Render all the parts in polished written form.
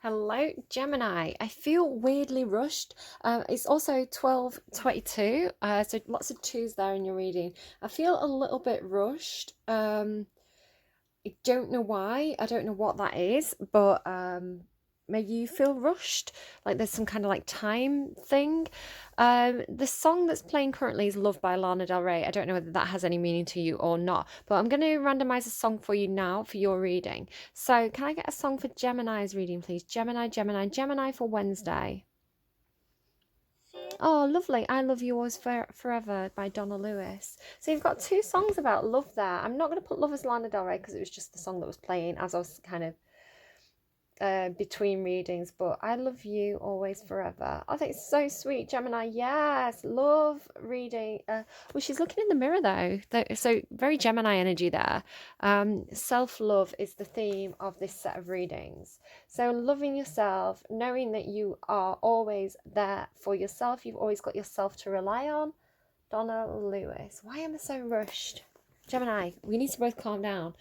Hello, Gemini. I feel weirdly rushed. It's also 12:22, so lots of twos there in your reading. I feel a little bit rushed. I don't know why. I don't know what that is, but maybe you feel rushed, like there's some kind of like time thing. The song that's playing currently is Love by Lana Del Rey. I don't know whether that has any meaning to you or not, but I'm going to randomize a song for you now for your reading. So, can I get a song for Gemini's reading, please? Gemini, Gemini, Gemini for Wednesday. Oh, lovely. I Love You Always Forever by Donna Lewis. So you've got two songs about love there. I'm not going to put Love as Lana Del Rey because it was just the song that was playing as I was kind of between readings, but I Love You Always Forever. I think it's so sweet, Gemini. Yes, love reading. Well, she's looking in the mirror though, so very Gemini energy there. Self-love is the theme of this set of readings. So loving yourself, knowing that you are always there for yourself. You've always got yourself to rely on. Donna Lewis. Why am I so rushed? Gemini, we need to both calm down.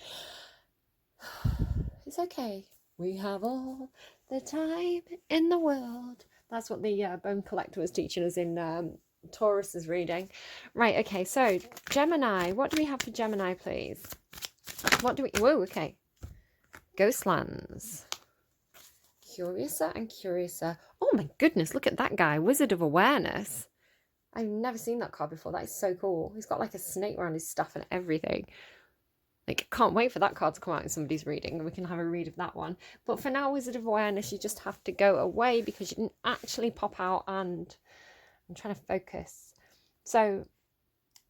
It's okay. We have all the time in the world. That's what the bone collector was teaching us in Taurus's reading. Right, okay, so Gemini. What do we have for Gemini, please? What do we... Whoa, okay. Ghostlands. Curiouser and Curiouser. Oh my goodness, look at that guy. Wizard of Awareness. I've never seen that card before. That is so cool. He's got like a snake around his stuff and everything. Like, can't wait for that card to come out in somebody's reading and we can have a read of that one. But for now, Wizard of Awareness, you just have to go away because you didn't actually pop out, and I'm trying to focus. So,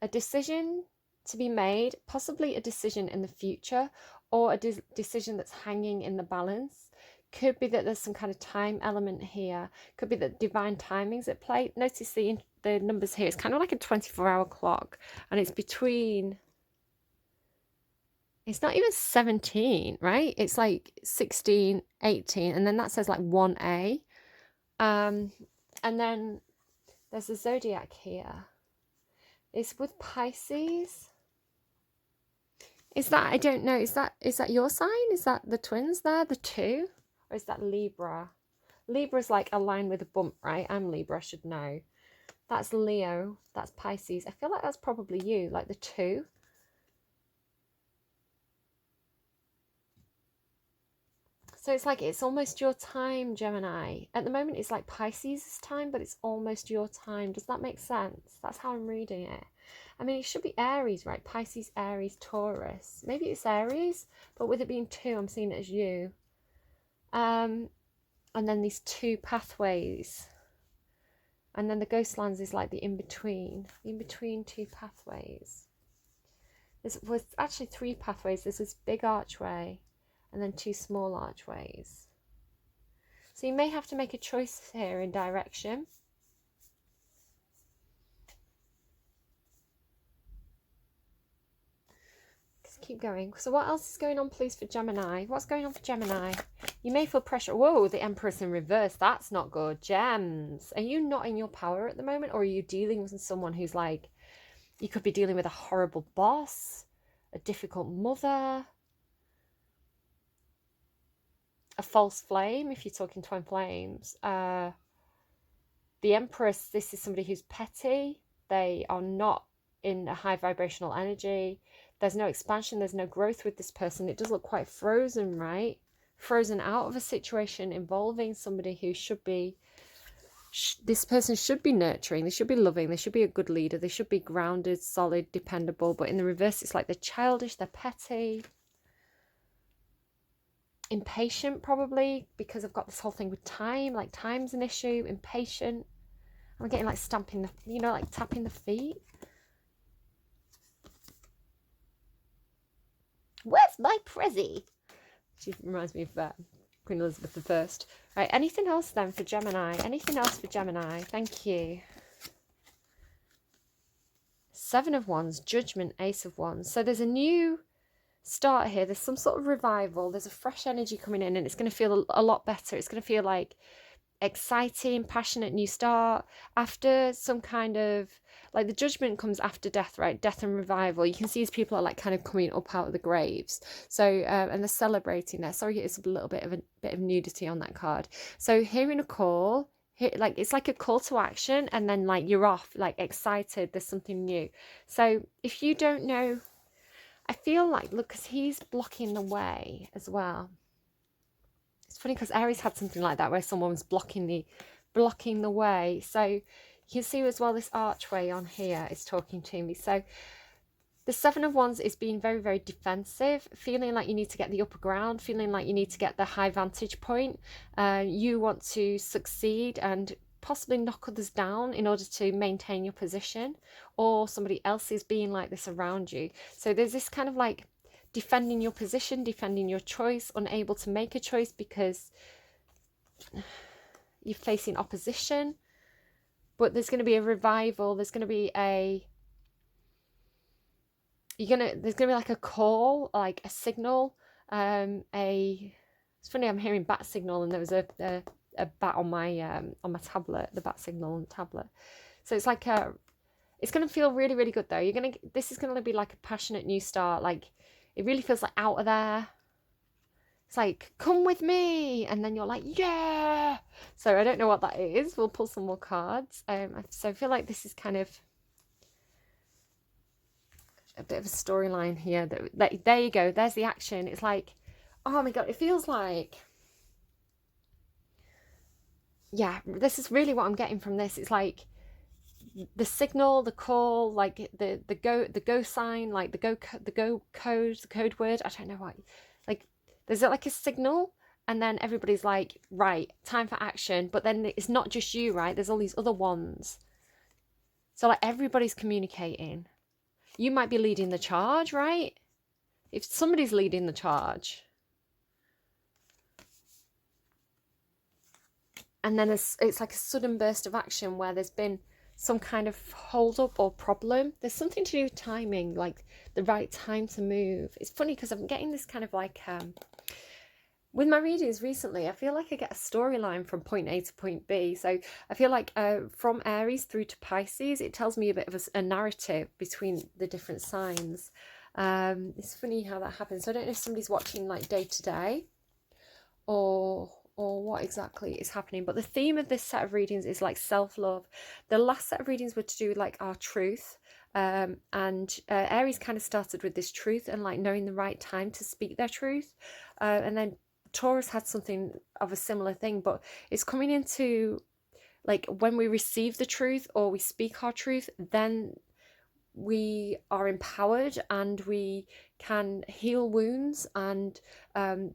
a decision to be made, possibly a decision in the future, or a decision that's hanging in the balance. Could be that there's some kind of time element here. Could be that divine timing's at play. Notice the numbers here. It's kind of like a 24-hour clock, and it's between... It's not even 17, right? It's like 16, 18, and then that says like 1A. And then there's a zodiac here. It's with Pisces. Is that, I don't know, is that your sign? Is that the twins there, the two? Or is that Libra? Libra's like aligned with a bump, right? I'm Libra, I should know. That's Leo, that's Pisces. I feel like that's probably you, like the two. So it's like, it's almost your time, Gemini. At the moment, it's like Pisces' time, but it's almost your time. Does that make sense? That's how I'm reading it. I mean, it should be Aries, right? Pisces, Aries, Taurus. Maybe it's Aries, but with it being two, I'm seeing it as you. And then these two pathways. And then the Ghostlands is like the in-between two pathways. There's actually three pathways. There's this big archway, and then two small archways. So you may have to make a choice here in direction. Just keep going. So what else is going on, please, for Gemini? What's going on for Gemini? You may feel pressure. Whoa, the Empress in reverse. That's not good. Gems. Are you not in your power at the moment? Or are you dealing with someone who's like, you could be dealing with a horrible boss, a difficult mother, a false flame, if you're talking twin flames. The Empress, this is somebody who's petty. They are not in a high vibrational energy. There's no expansion, there's no growth with this person. It does look quite frozen, right? Frozen out of a situation involving somebody who should be... This person should be nurturing, they should be loving, they should be a good leader, they should be grounded, solid, dependable. But in the reverse, it's like they're childish, they're petty, impatient probably, because I've got this whole thing with time, like time's an issue, impatient. I'm getting like stamping the, you know, like tapping the feet. Where's my Prezi? She reminds me of Queen Elizabeth I. Right, anything else then for Gemini? Anything else for Gemini? Thank you. Seven of Wands, Judgment, Ace of Wands. So there's a new start here. There's some sort of revival. There's a fresh energy coming in, and it's going to feel a lot better. It's going to feel like exciting, passionate new start after some kind of, like, the judgment comes after death, right? Death and revival. You can see as people are like kind of coming up out of the graves. So and they're celebrating there. Sorry, it's a little bit of nudity on that card. So hearing a call, like it's like a call to action, and then like you're off, like excited, there's something new. So if you don't know, I feel like, look, because he's blocking the way as well. It's funny because Aries had something like that where someone's blocking the way. So you can see as well this archway on here is talking to me. So the Seven of Wands is being very, very defensive, feeling like you need to get the upper ground, feeling like you need to get the high vantage point. You want to succeed and possibly knock others down in order to maintain your position, or somebody else is being like this around you. So there's this kind of like defending your position, defending your choice, unable to make a choice because you're facing opposition. But there's going to be a revival, there's going to be there's going to be like a call, like a signal. It's funny, I'm hearing bat signal, and there was a bat on my tablet, the bat signal on the tablet. So it's like it's going to feel really, really good though. This is going to be like a passionate new start. Like it really feels like out of there. It's like, come with me, and then you're like, yeah. So I don't know what that is. We'll pull some more cards. So I feel like this is kind of a bit of a storyline here. That there you go. There's the action. It's like, oh my god, it feels like, yeah, this is really what I'm getting from this. It's like the signal, the call, like the go sign, like the go code, the code word. I don't know what. Like there's like a signal, and then everybody's like, right, time for action. But then it's not just you, right? There's all these other ones. So like everybody's communicating. You might be leading the charge, right? If somebody's leading the charge. And then it's like a sudden burst of action where there's been some kind of hold up or problem. There's something to do with timing, like the right time to move. It's funny because I'm getting this kind of like, with my readings recently, I feel like I get a storyline from point A to point B. So I feel like from Aries through to Pisces, it tells me a bit of a narrative between the different signs. It's funny how that happens. So I don't know if somebody's watching like day to day or what exactly is happening, but the theme of this set of readings is like self-love. The last set of readings were to do with like our truth, and Aries kind of started with this truth and like knowing the right time to speak their truth, and then Taurus had something of a similar thing, but it's coming into like when we receive the truth or we speak our truth, then we are empowered and we can heal wounds and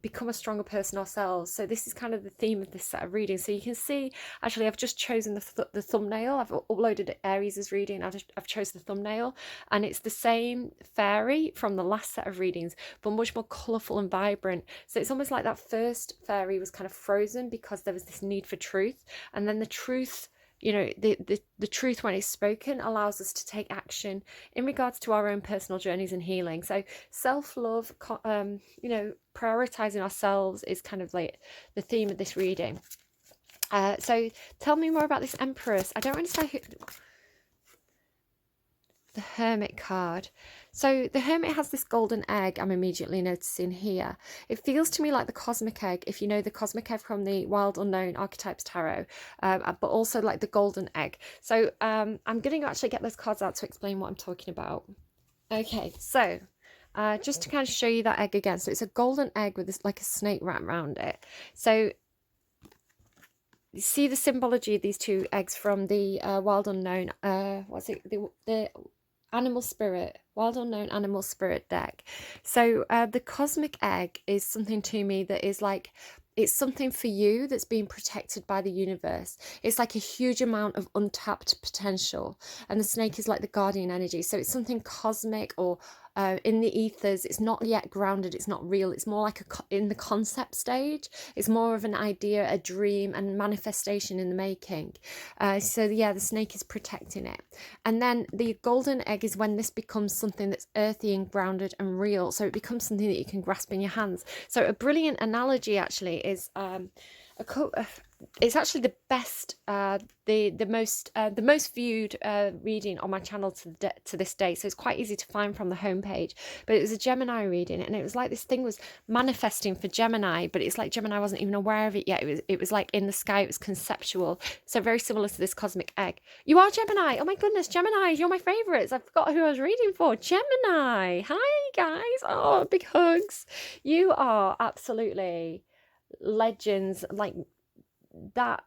become a stronger person ourselves. So this is kind of the theme of this set of readings. So you can see, actually, I've just chosen the thumbnail. I've uploaded Aries' reading. I've chosen the thumbnail, and it's the same fairy from the last set of readings, but much more colourful and vibrant. So it's almost like that first fairy was kind of frozen because there was this need for truth, and then the truth, you know, the truth when it's spoken allows us to take action in regards to our own personal journeys and healing. So self-love, you know, prioritizing ourselves is kind of like the theme of this reading. So tell me more about this Empress. I don't understand the Hermit card. So the Hermit has this golden egg I'm immediately noticing here. It feels to me like the cosmic egg, if you know the cosmic egg from the Wild Unknown Archetypes Tarot, but also like the golden egg. So I'm going to actually get those cards out to explain what I'm talking about. Okay, so just to kind of show you that egg again. So it's a golden egg with this like a snake wrapped around it. So you see the symbology of these two eggs from the Wild Unknown, what's it, the Animal Spirit, Wild Unknown Animal Spirit deck. So the cosmic egg is something to me that is like, it's something for you that's being protected by the universe. It's like a huge amount of untapped potential, and the snake is like the guardian energy. So it's something cosmic or in the ethers. It's not yet grounded, it's not real, it's more like in the concept stage. It's more of an idea, a dream, and manifestation in the making. So yeah, the snake is protecting it. And then the golden egg is when this becomes something that's earthy and grounded and real. So it becomes something that you can grasp in your hands. So a brilliant analogy actually is It's actually the best, the most viewed reading on my channel to this day. So it's quite easy to find from the homepage. But it was a Gemini reading, and it was like this thing was manifesting for Gemini, but it's like Gemini wasn't even aware of it yet. It was like in the sky. It was conceptual. So very similar to this cosmic egg. You are Gemini. Oh my goodness, Gemini, you're my favorites. I forgot who I was reading for. Gemini. Hi guys. Oh, big hugs. You are absolutely legends, like that.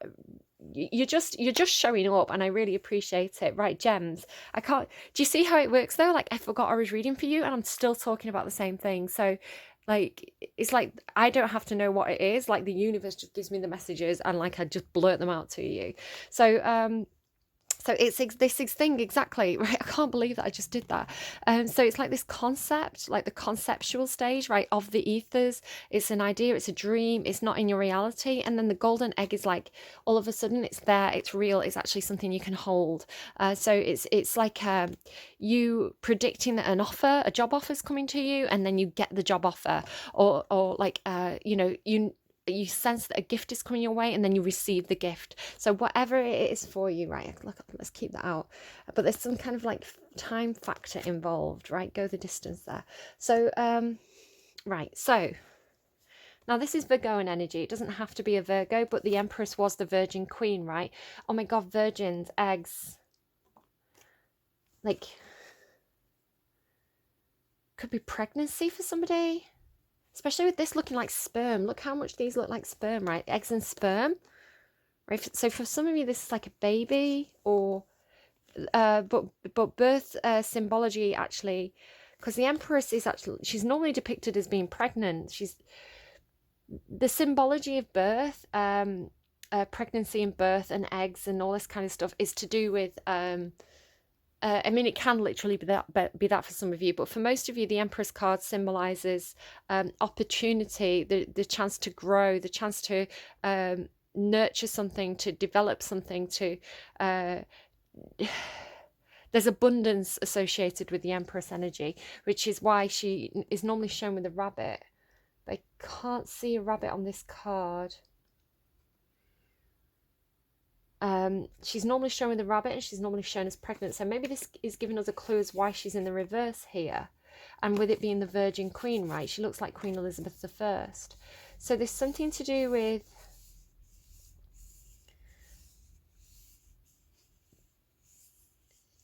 You're just showing up, and I really appreciate it. Right, gems. I can't. Do you see how it works though? Like, I forgot I was reading for you, and I'm still talking about the same thing. So like, it's like I don't have to know what it is. Like, the universe just gives me the messages, and like I just blurt them out to you. So it's this thing exactly, right? I can't believe that I just did that. So it's like this concept, like the conceptual stage, right, of the ethers. It's an idea, it's a dream, it's not in your reality. And then the golden egg is like, all of a sudden it's there, it's real, it's actually something you can hold. So it's like you predicting that a job offer is coming to you, and then you get the job offer, or like you sense that a gift is coming your way, and then you receive the gift. So whatever it is for you, right? Look, let's keep that out. But there's some kind of like time factor involved, right? Go the distance there. So right. So now this is Virgoan energy. It doesn't have to be a Virgo, but the Empress was the Virgin Queen, right? Oh my God, virgins, eggs. Like, could be pregnancy for somebody. Especially with this looking like sperm. Look how much these look like sperm, right? Eggs and sperm. Right? So for some of you, this is like a baby, or but birth symbology, actually, because the Empress is actually, she's normally depicted as being pregnant. She's the symbology of birth, pregnancy and birth and eggs and all this kind of stuff is to do with I mean, it can literally be that for some of you, but for most of you, the Empress card symbolizes opportunity, the chance to grow, the chance to nurture something, to develop something, to there's abundance associated with the Empress energy, which is why she is normally shown with a rabbit. But I can't see a rabbit on this card. She's normally shown with a rabbit, and she's normally shown as pregnant. So maybe this is giving us a clue as why she's in the reverse here. And with it being the Virgin Queen, right? She looks like Queen Elizabeth I. So there's something to do with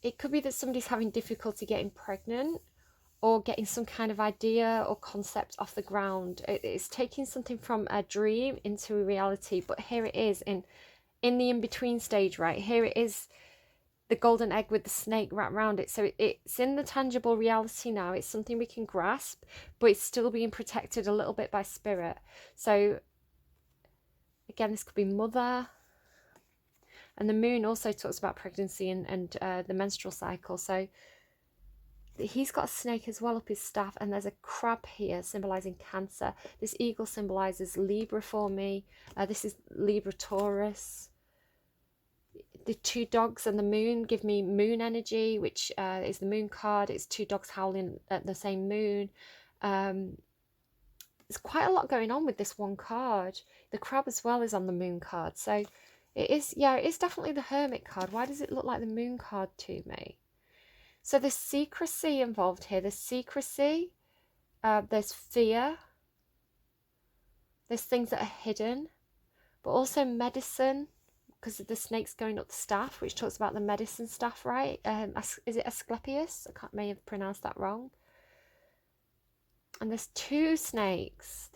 it could be that somebody's having difficulty getting pregnant, or getting some kind of idea or concept off the ground. It's taking something from a dream into a reality. But here it is in the in-between stage, right? Here it is, the golden egg with the snake wrapped around it. So it's in the tangible reality now. It's something we can grasp, but it's still being protected a little bit by spirit. So again, this could be mother. And the moon also talks about pregnancy and the menstrual cycle. So he's got a snake as well up his staff, and there's a crab here symbolizing Cancer. This eagle symbolizes Libra for me. This is Libra Taurus. The two dogs and the moon give me moon energy, which is the moon card. It's two dogs howling at the same moon. There's quite a lot going on with this one card. The crab as well is on the moon card. So it is definitely the Hermit card. Why does it look like the moon card to me? So there's secrecy involved here. There's secrecy. There's fear. There's things that are hidden. But also medicine, because of the snakes going up the staff, which talks about the medicine staff, right? Is it Asclepius? May have pronounced that wrong. And there's two snakes.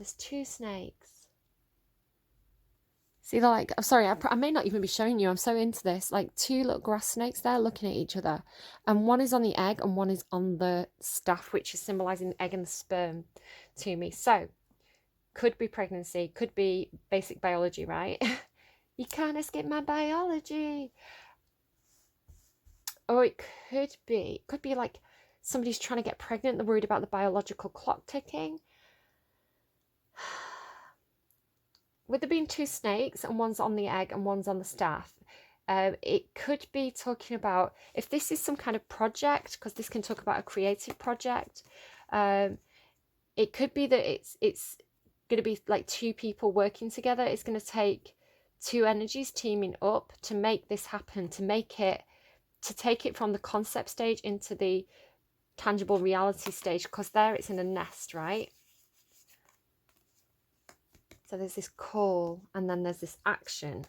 See, they're like, I'm sorry, I may not even be showing you. I'm so into this. Like two little grass snakes there looking at each other. And one is on the egg and one is on the staff, which is symbolizing the egg and the sperm to me. So, could be pregnancy, could be basic biology, right? You can't escape my biology. Or it could be like somebody's trying to get pregnant. They're worried about the biological clock ticking. With there being two snakes, and one's on the egg and one's on the staff, it could be talking about, if this is some kind of project, because this can talk about a creative project, it could be that it's going to be like two people working together. It's going to take two energies teaming up to make this happen, to take it from the concept stage into the tangible reality stage, because there it's in a nest, right? So there's this call, and then there's this action.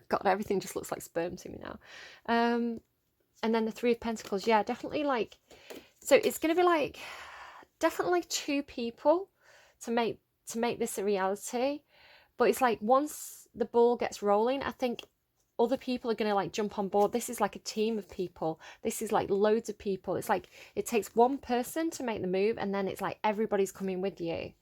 God, everything just looks like sperm to me now. And then the Three of Pentacles, yeah, definitely like, so it's going to be like, definitely two people to make this a reality. But it's like, once the ball gets rolling, I think other people are going to like jump on board. This is like a team of people. This is like loads of people. It's like, it takes one person to make the move, and then it's like everybody's coming with you.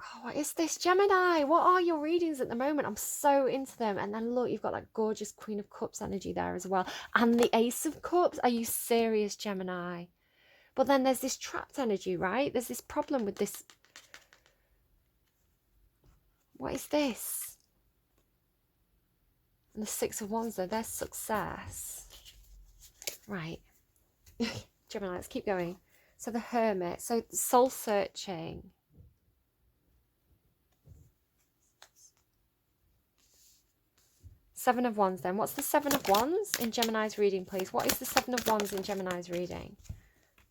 Oh, what is this, Gemini? What are your readings at the moment? I'm so into them. And then look, you've got that gorgeous Queen of Cups energy there as well. And the Ace of Cups. Are you serious, Gemini? But then there's this trapped energy, right? There's this problem with this. What is this? And the Six of Wands, though, there's success. Right. Gemini, let's keep going. So the Hermit. So soul searching. Seven of Wands then. What's the Seven of Wands in Gemini's reading, please? What is the Seven of Wands in Gemini's reading?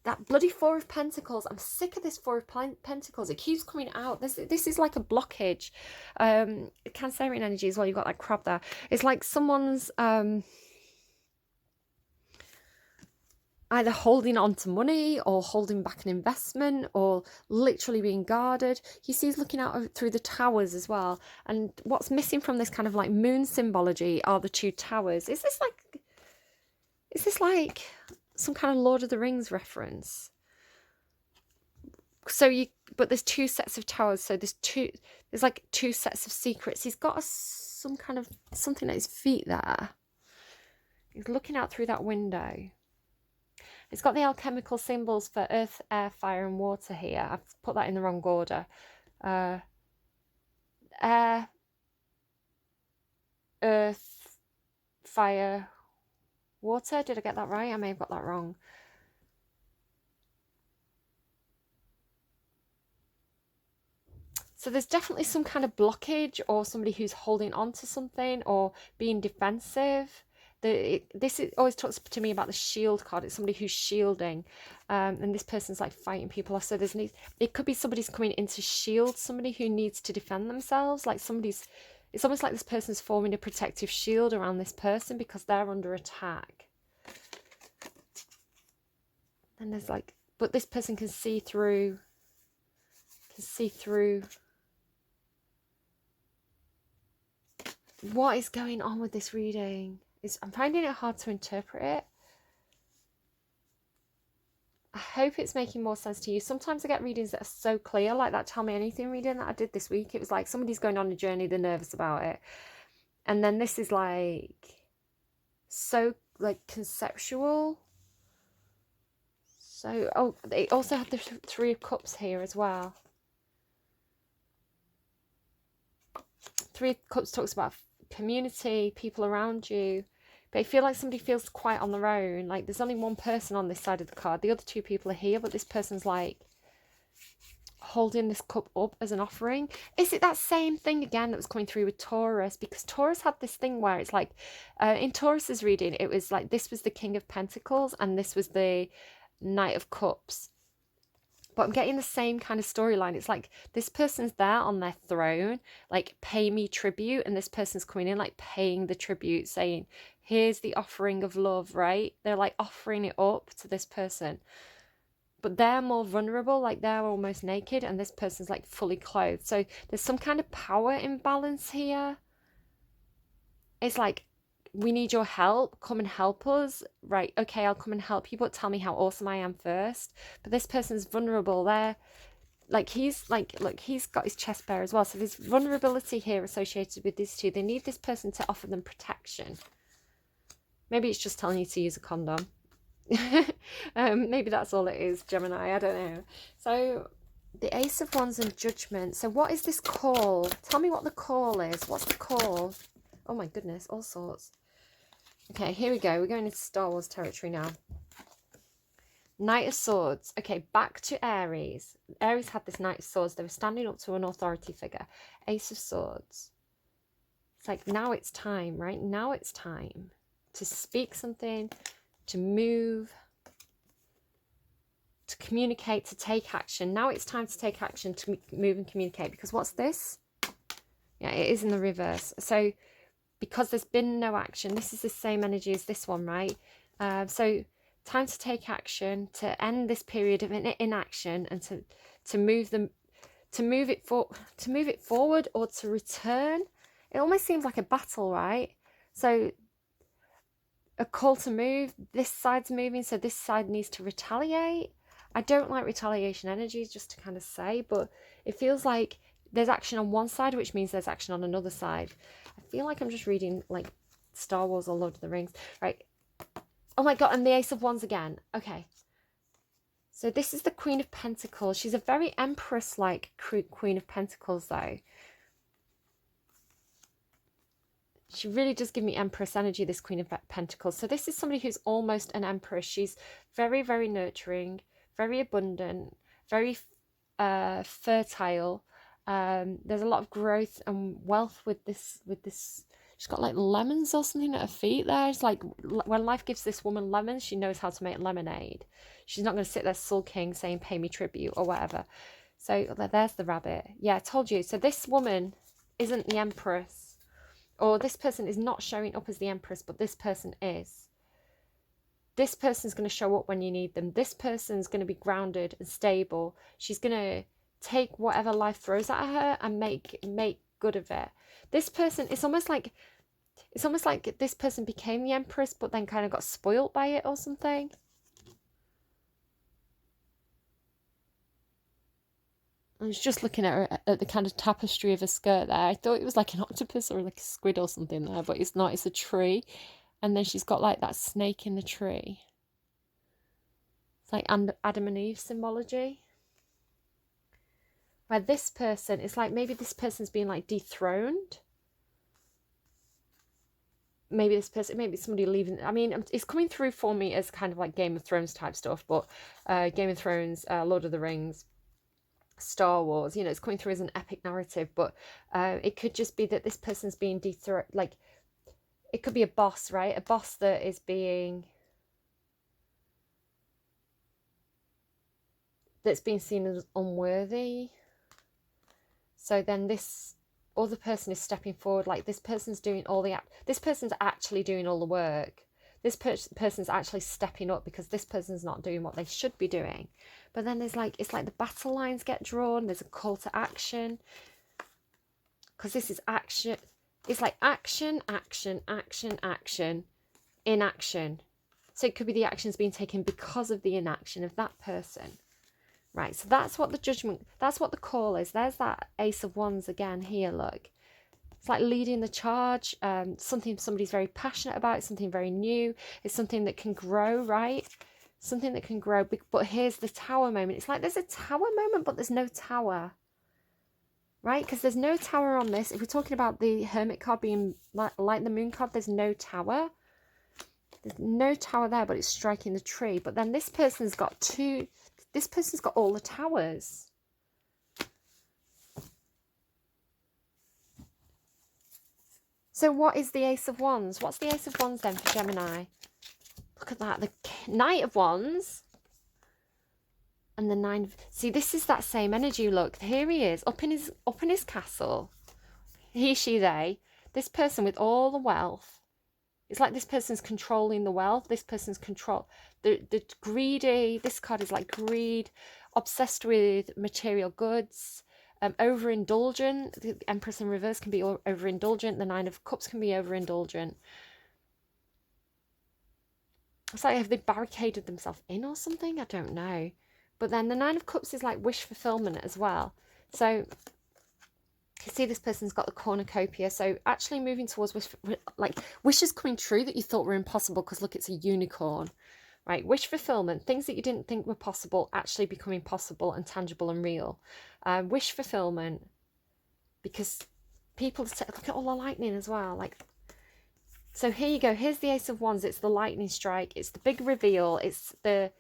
That bloody Four of Pentacles. I'm sick of this Four of Pentacles. It keeps coming out. This is like a blockage. Cancerian energy as well. You've got that crab there. It's like someone's either holding on to money or holding back an investment or literally being guarded. You see he's looking out through the towers as well. And what's missing from this kind of like moon symbology are the two towers. Is this like some kind of Lord of the Rings reference? So but there's two sets of towers. So there's like two sets of secrets. He's got some kind of something at his feet there. He's looking out through that window. It's got the alchemical symbols for earth, air, fire and water here. I've put that in the wrong order. Air, earth, fire, water. Did I get that right? I may have got that wrong. So there's definitely some kind of blockage or somebody who's holding on to something or being defensive. This always talks to me about the shield card. It's somebody who's shielding, and this person's like fighting people off. So it could be somebody's coming in to shield somebody who needs to defend themselves. Like it's almost like this person's forming a protective shield around this person because they're under attack. And there's like, but this person can see through. What is going on with this reading? I'm finding it hard to interpret it. I hope it's making more sense to you. Sometimes I get readings that are so clear, like that Tell Me Anything reading that I did this week. It was like somebody's going on a journey, they're nervous about it. And then this is like so like conceptual. So, they also have the Three of Cups here as well. Three of Cups talks about community, people around you, but I feel like somebody feels quite on their own. Like there's only one person on this side of the card. The other two people are here, but this person's like holding this cup up as an offering. Is it that same thing again that was coming through with Taurus? Because Taurus had this thing where it's like in Taurus's reading, it was like this was the King of Pentacles and this was the Knight of Cups. But I'm getting the same kind of storyline. It's like this person's there on their throne, like pay me tribute. And this person's coming in like paying the tribute, saying, here's the offering of love, right? They're like offering it up to this person. But they're more vulnerable, like they're almost naked. And this person's like fully clothed. So there's some kind of power imbalance here. It's like, we need your help, come and help us. Right, okay, I'll come and help you, but tell me how awesome I am first. But this person's vulnerable. They're like, he's like, look, he's got his chest bare as well. So there's vulnerability here associated with these two. They need this person to offer them protection. Maybe it's just telling you to use a condom. Maybe that's all it is, Gemini, I don't know. So the Ace of Wands and Judgment. So what is this call? Tell me what the call is. What's the call? Oh my goodness, all sorts. Okay, here we go. We're going into Star Wars territory now. Knight of Swords. Okay, back to Aries. Aries had this Knight of Swords. They were standing up to an authority figure. Ace of Swords. It's like, now it's time, right? Now it's time to speak something, to move, to communicate, to take action. Now it's time to take action, to move and communicate. Because what's this? Yeah, it is in the reverse. So because there's been no action, this is the same energy as this one, right? So time to take action, to end this period of inaction, and to move them, to move it forward, or to return. It almost seems like a battle, right? So a call to move. This side's moving, so this side needs to retaliate. I don't like retaliation energies, just to kind of say, but it feels like there's action on one side, which means there's action on another side. I feel like I'm just reading like Star Wars or Lord of the Rings, right? Oh my God, and the Ace of Wands again. Okay. So this is the Queen of Pentacles. She's a very Empress-like Queen of Pentacles, though. She really does give me Empress energy, this Queen of Pentacles. So this is somebody who's almost an Empress. She's very, very nurturing, very abundant, very fertile. There's a lot of growth and wealth with this. She's got like lemons or something at her feet there. It's like when life gives this woman lemons, she knows how to make lemonade. She's not going to sit there sulking saying pay me tribute or whatever. So there's the rabbit. Yeah, I told you. So this woman isn't the Empress. Or this person is not showing up as the Empress, but this person is. This person's going to show up when you need them. This person's going to be grounded and stable. She's going to take whatever life throws at her and make good of it. This person, it's almost like this person became the Empress, but then kind of got spoilt by it or something. I was just looking at her, at the kind of tapestry of her skirt there. I thought it was like an octopus or like a squid or something there, but it's not. It's a tree. And then she's got like that snake in the tree. It's like Adam and Eve symbology. Where this person, it's like maybe this person's being like dethroned. Maybe this person, maybe somebody leaving. I mean, it's coming through for me as kind of like Game of Thrones type stuff, but Game of Thrones, Lord of the Rings, Star Wars, you know, it's coming through as an epic narrative, but it could just be that this person's being dethroned. Like, it could be a boss, right? A boss that is being, that's being seen as unworthy. So then this other person is stepping forward, like this person's doing all the, this person's actually doing all the work. This person's actually stepping up because this person's not doing what they should be doing. But then there's like, it's like the battle lines get drawn. There's a call to action. Because this is action. It's like action, action, action, action, inaction. So it could be the actions being taken because of the inaction of that person. Right, so that's what the judgment, that's what the call is. There's that Ace of Wands again here, look. It's like leading the charge, something somebody's very passionate about, it's something very new, it's something that can grow, right? Something that can grow, but here's the tower moment. It's like there's a tower moment, but there's no tower, right? Because there's no tower on this. If we're talking about the Hermit card being like the Moon card, there's no tower. There's no tower there, but it's striking the tree. But then this person's got two, this person's got all the towers. So what is the Ace of Wands? What's the Ace of Wands then for Gemini? Look at that, the Knight of Wands. And the Nine of... See, this is that same energy, look. Here he is, up in his castle. He, she, they. This person with all the wealth. It's like this person's controlling the wealth. This person's control... The greedy... This card is like greed. Obsessed with material goods. Overindulgent. The Empress in reverse can be overindulgent. The Nine of Cups can be overindulgent. It's like, have they barricaded themselves in or something? I don't know. But then the Nine of Cups is like wish fulfillment as well. So you see this person's got the cornucopia. So actually moving towards wishes coming true that you thought were impossible, because look, it's a unicorn, right? Wish fulfillment, things that you didn't think were possible actually becoming possible and tangible and real. Wish fulfillment, because people look at all the lightning as well. Like, so here you go. Here's the Ace of Wands. It's the lightning strike. It's the big reveal. It's the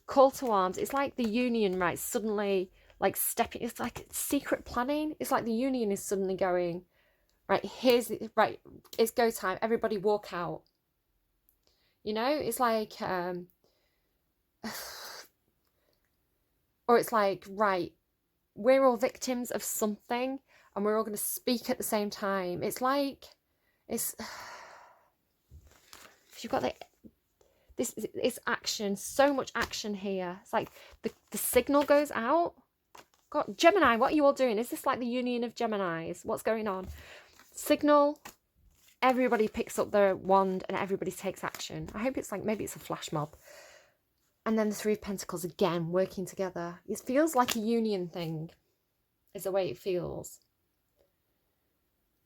Call to arms. It's like the union, right, suddenly like stepping, it's like secret planning. It's like the union is suddenly going, right, right, it's go time, everybody walk out. You know, it's like or it's like, right, we're all victims of something and we're all going to speak at the same time. It's like, it's if you've got this, it's action, so much action here. It's like the signal goes out. God, Gemini, what are you all doing? Is this like the union of Geminis? What's going on? Signal, everybody picks up their wand and everybody takes action. I hope it's like, maybe it's a flash mob. And then the Three of Pentacles again, working together. It feels like a union thing, is the way it feels.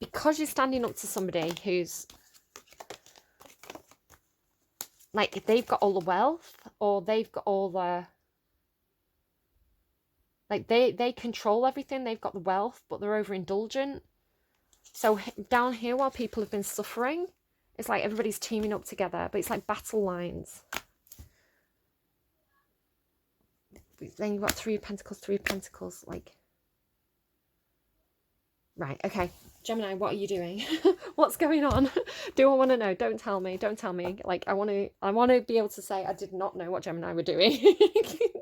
Because you're standing up to somebody who's like, they've got all the wealth, or they've got all the, like, they control everything. They've got the wealth, but they're overindulgent. So down here, while people have been suffering, it's like everybody's teaming up together, but it's like battle lines. Then you've got Three of Pentacles, like, right, okay. Gemini, what are you doing? What's going on? Do I want to know? Don't tell me. Don't tell me. Like, I want to be able to say I did not know what Gemini were doing,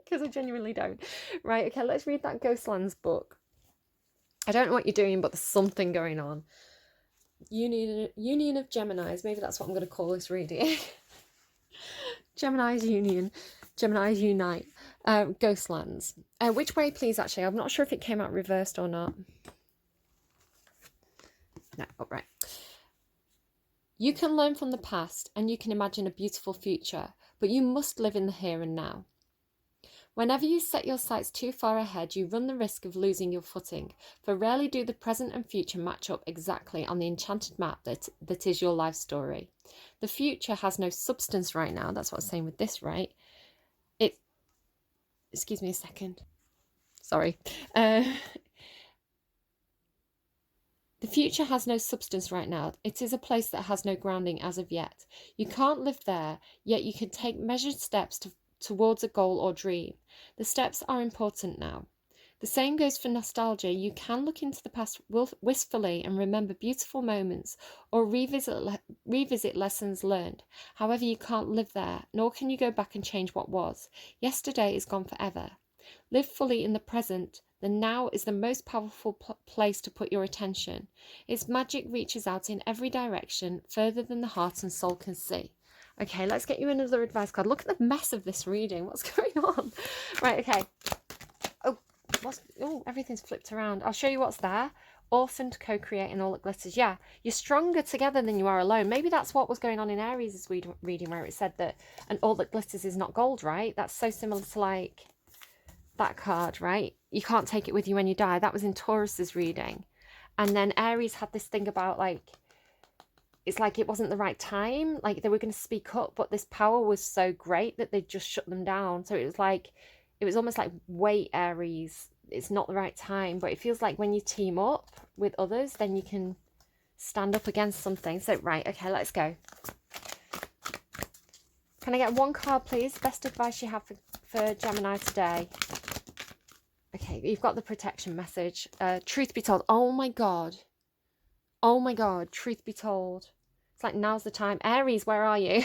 because I genuinely don't. Right, okay, let's read that Ghostlands book. I don't know what you're doing, but there's something going on. Union of Geminis. Maybe that's what I'm going to call this reading. Gemini's union. Gemini's unite. Ghostlands. Which way, please, actually? I'm not sure if it came out reversed or not. No, oh, right. You can learn from the past and you can imagine a beautiful future, but you must live in the here and now. Whenever you set your sights too far ahead, you run the risk of losing your footing, for rarely do the present and future match up exactly on the enchanted map that is your life story. The future has no substance right now. That's what I'm saying with this, right? Excuse me a second. Sorry. The future has no substance right now. It is a place that has no grounding as of yet. You can't live there, yet you can take measured steps towards a goal or dream. The steps are important now. The same goes for nostalgia. You can look into the past wistfully and remember beautiful moments, or revisit lessons learned. However, you can't live there, nor can you go back and change what was. Yesterday is gone forever. Live fully in the present. The now is the most powerful place to put your attention. Its magic reaches out in every direction, further than the heart and soul can see. Okay, let's get you another advice card. Look at the mess of this reading. What's going on? Right, okay. Oh, everything's flipped around. I'll show you what's there. Orphaned, co-creating, all that glitters. Yeah, you're stronger together than you are alone. Maybe that's what was going on in Aries' reading, where it said that, and all that glitters is not gold, right? That's so similar to like that card, right? You can't take it with you when you die. That was in Taurus's reading. And then Aries had this thing about like, it's like it wasn't the right time. Like they were going to speak up, but this power was so great that they just shut them down. So it was like, it was almost like, wait, Aries, it's not the right time. But it feels like when you team up with others, then you can stand up against something. So, right, okay, let's go. Can I get one card, please? Best advice you have for Gemini today. Okay, you've got the protection message. Truth be told. Oh my God. Oh my God. Truth be told. It's like, now's the time. Aries, where are you?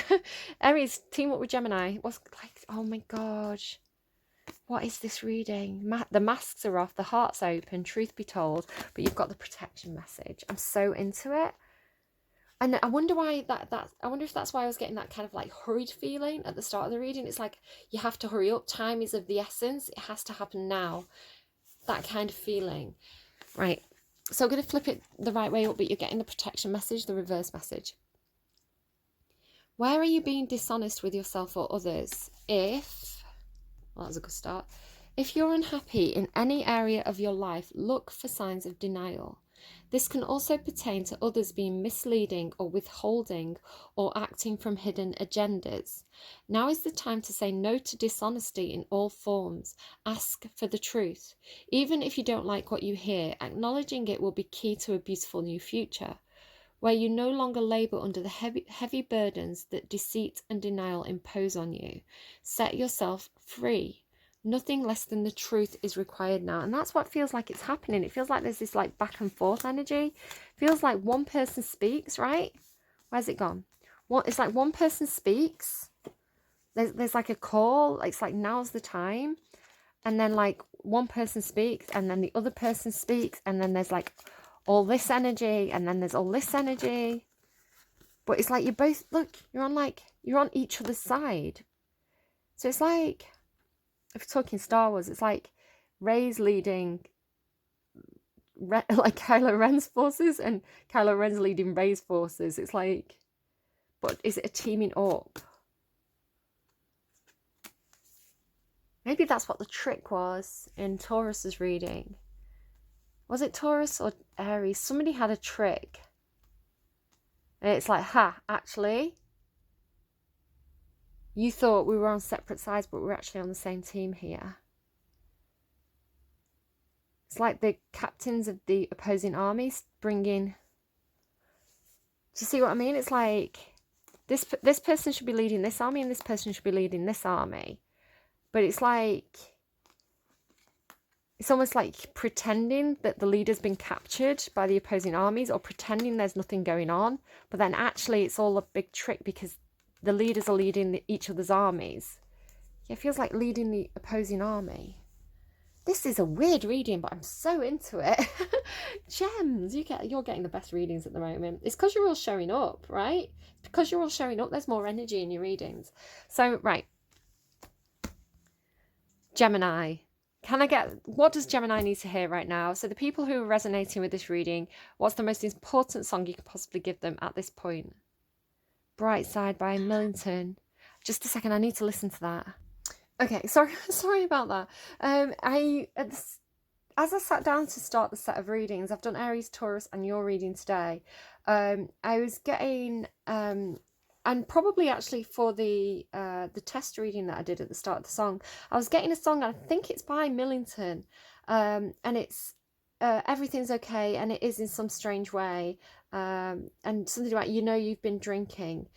Aries, team up with Gemini. What's like, oh my gosh. What is this reading? The masks are off, the heart's open, truth be told, but you've got the protection message. I'm so into it. And I wonder why I wonder if that's why I was getting that kind of like hurried feeling at the start of the reading. It's like, you have to hurry up. Time is of the essence. It has to happen now. That kind of feeling. Right. So I'm going to flip it the right way up, but you're getting the protection message, the reverse message. Where are you being dishonest with yourself or others? Well, that was a good start. If you're unhappy in any area of your life, look for signs of denial. This can also pertain to others being misleading or withholding or acting from hidden agendas. Now is the time to say no to dishonesty in all forms. Ask for the truth. Even if you don't like what you hear, acknowledging it will be key to a beautiful new future. where you no longer labour under the heavy burdens that deceit and denial impose on you. Set yourself free. Nothing less than the truth is required now. And that's what feels like it's happening. It feels like there's this like back and forth energy. It feels like one person speaks, right? Where's it gone? It's like one person speaks. There's like a call. It's like now's the time. And then like one person speaks and then the other person speaks. And then there's like all this energy. And then there's all this energy. But it's like you both, look, you're on each other's side. So it's like, if we're talking Star Wars, it's like Rey's leading like Kylo Ren's forces and Kylo Ren's leading Rey's forces. It's like, but is it a teaming up? Maybe that's what the trick was in Taurus's reading. Was it Taurus or Aries? Somebody had a trick. And it's like, actually, you thought we were on separate sides, but we're actually on the same team here. It's like the captains of the opposing armies bringing... Do you see what I mean? It's like this person should be leading this army and this person should be leading this army. But it's like... It's almost like pretending that the leader's been captured by the opposing armies, or pretending there's nothing going on. But then actually it's all a big trick because the leaders are leading each other's armies. Yeah, it feels like leading the opposing army. This is a weird reading, but I'm so into it. Gems, you're getting the best readings at the moment. It's because you're all showing up, right? Because you're all showing up, there's more energy in your readings. So, right. Gemini. What does Gemini need to hear right now? So the people who are resonating with this reading, what's the most important song you could possibly give them at this point? Brightside by Millington. Just a second, I need to listen to that. Okay, sorry about that. As I sat down to start the set of readings, I've done Aries, Taurus, and your reading today. I was getting, and probably actually for the test reading that I did at the start of the song, I was getting a song, I think it's by Millington, and it's Everything's Okay, and it is in some strange way, and something about, you've been drinking.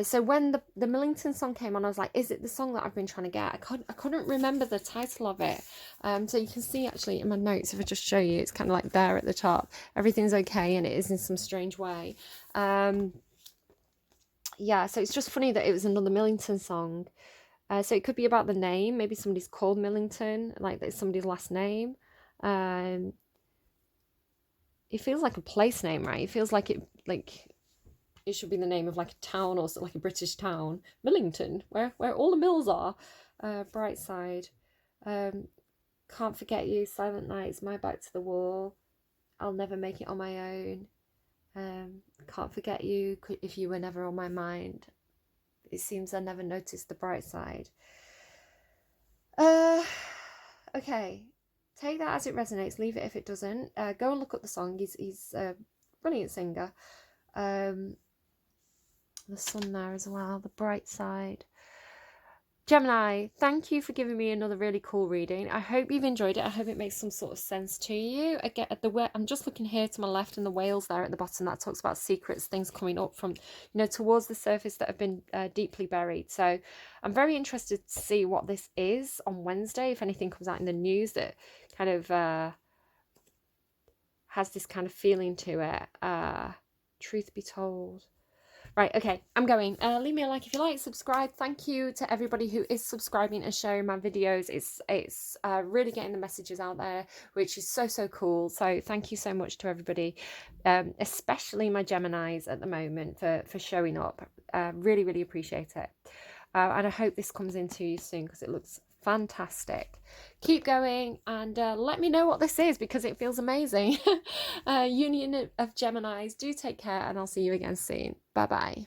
So when the Millington song came on, I was like, is it the song that I've been trying to get? I couldn't remember the title of it. So you can see actually in my notes, if I just show you, it's kind of like there at the top. Everything's okay, and it is in some strange way. Yeah, so it's just funny that it was another Millington song. So it could be about the name. Maybe somebody's called Millington, like that's somebody's last name. It feels like a place name, right? It feels like it should be the name of like a town or like a British town. Millington, where all the mills are. Brightside. Can't Forget You, Silent Nights, My Back to the Wall, I'll Never Make It on My Own. Can't Forget You, If You Were Never on My Mind. It Seems I Never Noticed the Bright Side. Okay, take that as it resonates, leave it if it doesn't. Go and look up the song. He's a brilliant singer. The sun there as well, the bright side. Gemini, thank you for giving me another really cool reading. I hope you've enjoyed it. I hope it makes some sort of sense to you. Again, I'm just looking here to my left, and the whales there at the bottom, that talks about secrets, things coming up from, towards the surface that have been deeply buried. So I'm very interested to see what this is on Wednesday, if anything comes out in the news that kind of has this kind of feeling to it. Truth be told. Right, okay, I'm going. Leave me a like if you like, subscribe. Thank you to everybody who is subscribing and sharing my videos. It's really getting the messages out there, which is so cool. So thank you so much to everybody, especially my Geminis at the moment for showing up. Really appreciate it. And I hope this comes into you soon because it looks fantastic. Keep going and let me know what this is because it feels amazing. Union of Geminis, do take care and I'll see you again soon. Bye bye.